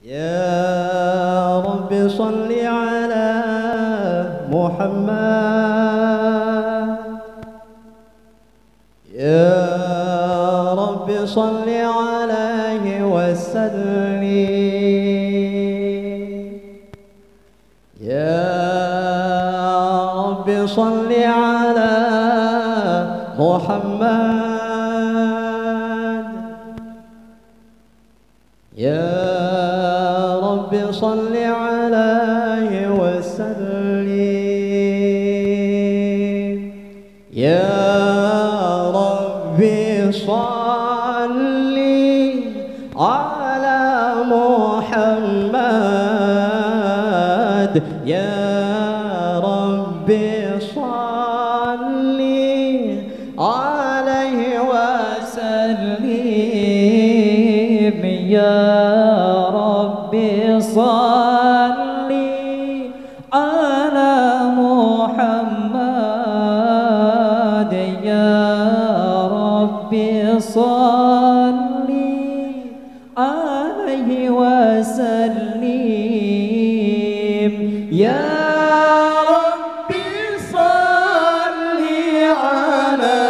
يا رب صل على محمد، يا رب صل عليه وسلم، يا رب صل على محمد، يا رب صل عليه وسلم، يا رب صل على محمد، يا رب صل عليه وسلم، يا رب صل على محمد، يا رب صل عليه وسلم، يا رب صل على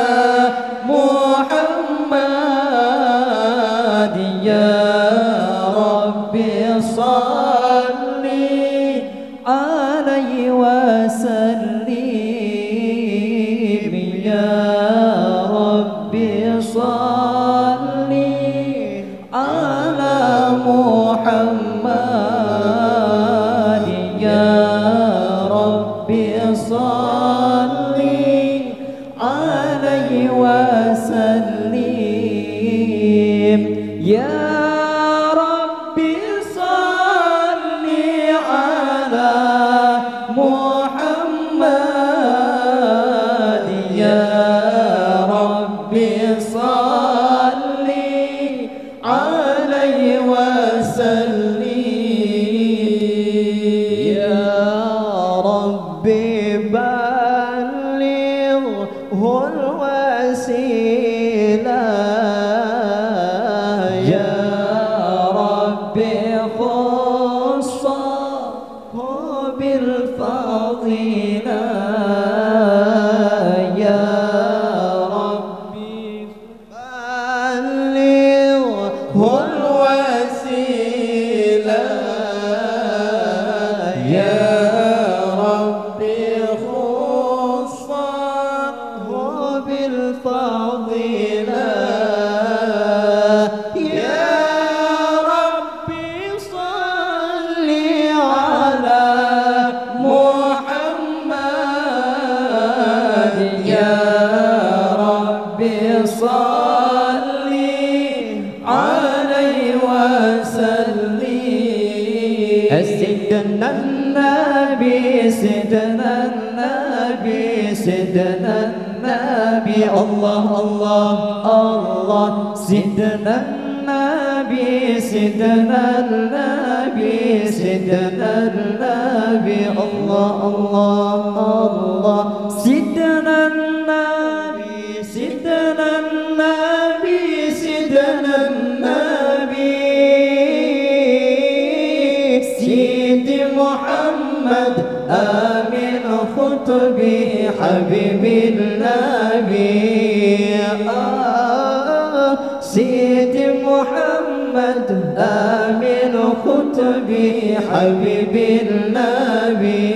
محمد، يا رب صل عليه وسلم، يا رب صل على محمد، يا رب صل عليه وسلم، يا رب صل على محمد، يا رب صل عليه وسلم، يا رب بلغه الوسيلة، يا رب خصه بالفضيلة، يا رب بلغه الوسيلة، يا رب خصه بالفضيلة، يا رب صل على محمد، يا رب صل عليه وسلم، سيدنا النبي سيدنا النبي سيدنا النبي، الله الله الله، سيدنا النبي سيدنا النبي سيدنا النبي، الله الله الله، سيدنا النبي سيدنا النبي سيدنا النبي، سيدي محمد آمين خطبي حبيب النبي، سيدي محمد آمين خطبي حبيب النبي،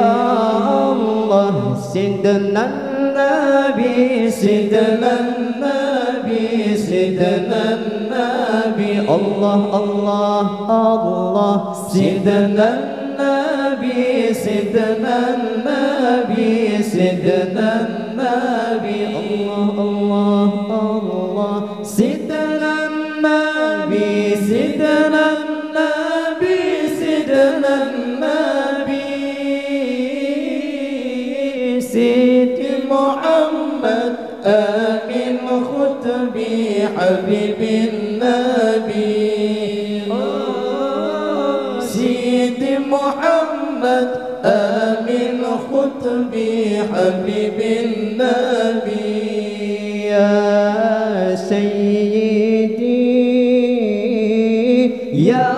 الله سيدنا النبي سيدنا النبي سيدنا النبي، الله الله الله، سيدنا النبي سيدنا النبي سيدنا النبي، الله الله الله، سيدنا النبي سيدنا النبي سيدنا النبي، سيدي محمد آمين خطبي حبيب النبي، سيدي محمد آمين خطبي حبيب النبي، يا سيدي يا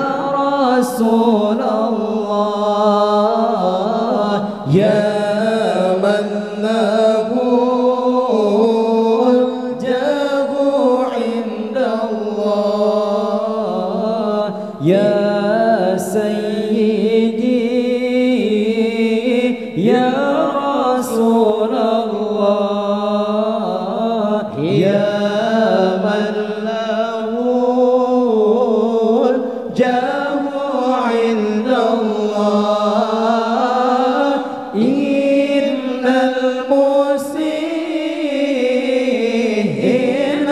رسول الله يا من له الجاه عند الله يا سيدي يا رسول الله يا من له الجاه عند الله إن المسيئين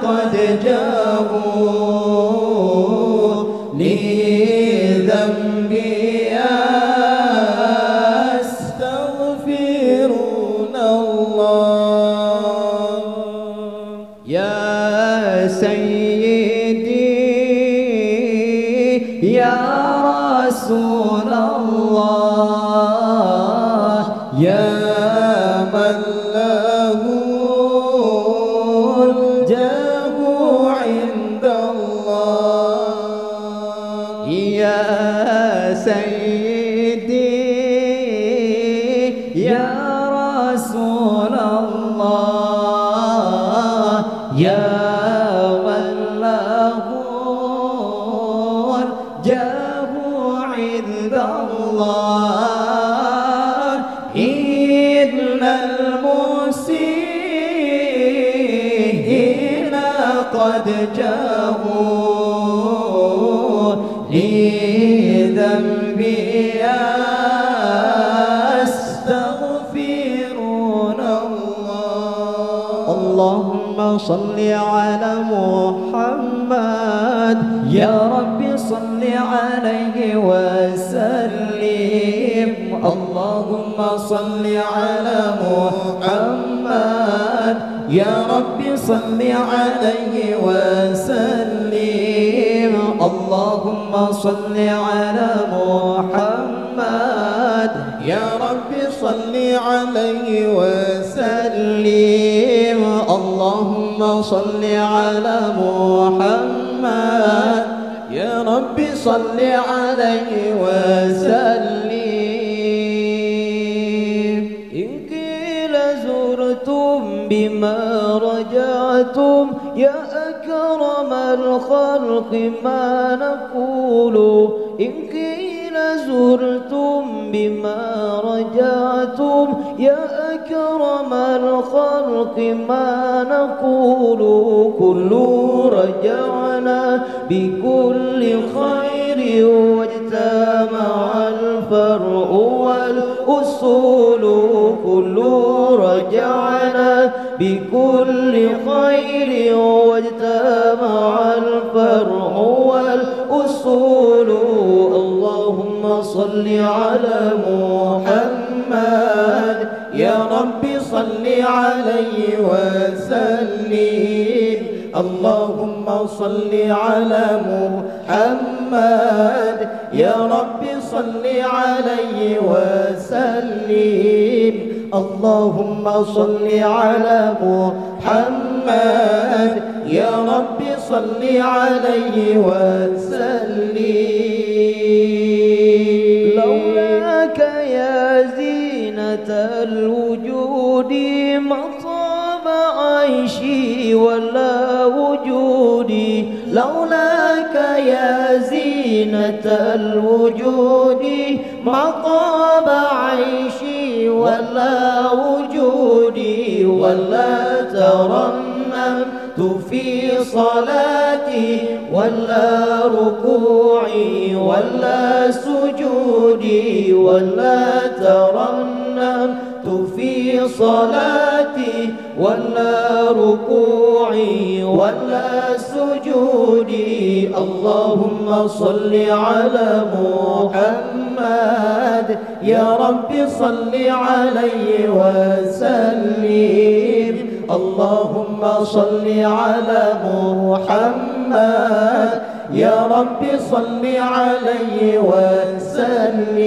قد جاءوا لذنبي يستغفرون الله يا سيدي يا رسول الله يا من له الجاه عند الله يا سيدي يا رسول الله يا من له الجاه عند الله إن المسيئين قد جاءوا لذنبي يستغفرون الله اللهم صل على محمد يا رب صل عليه وسلم اللهم صل على محمد يا رب صل عليه وسلم اللهم صل على محمد يا رب صل عليه وسلم اللهم صل على محمد يا رب صل عليه وسلم إن قيل زرتم بما رجعتم يا أكرم الخلق ما نقول إن قيل زرتم بما رجعتم يا أكرم الخلق ما نقول كل رجعنا بكل خير واجتمع الفرع والأصول كل رجعنا بكل خير واجتمع الفرع والأصول اللهم صل على محمد يا رب صل عليه وسلم اللهم صل على محمد يا رب صل عليه وسلم اللهم صل على محمد يا رب صل عليه وسلم لولاك يا زينة الوجود ما طاب عيشي ولا وجودي لولاك يا زينة الوجود ما طاب عيشي ولا وجودي ولا ترنمت في صلاتي ولا ركوعي ولا سجودي ولا ترنمت في صلاتي ولا ركوعي ولا سجودي اللهم صل على محمد يا رب صل عليه وسلم اللهم صل على محمد يا رب صل عليه وسلم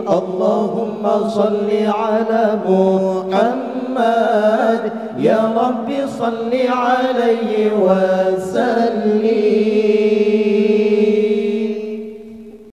اللهم صل على محمد يا رب صل عليه وسلم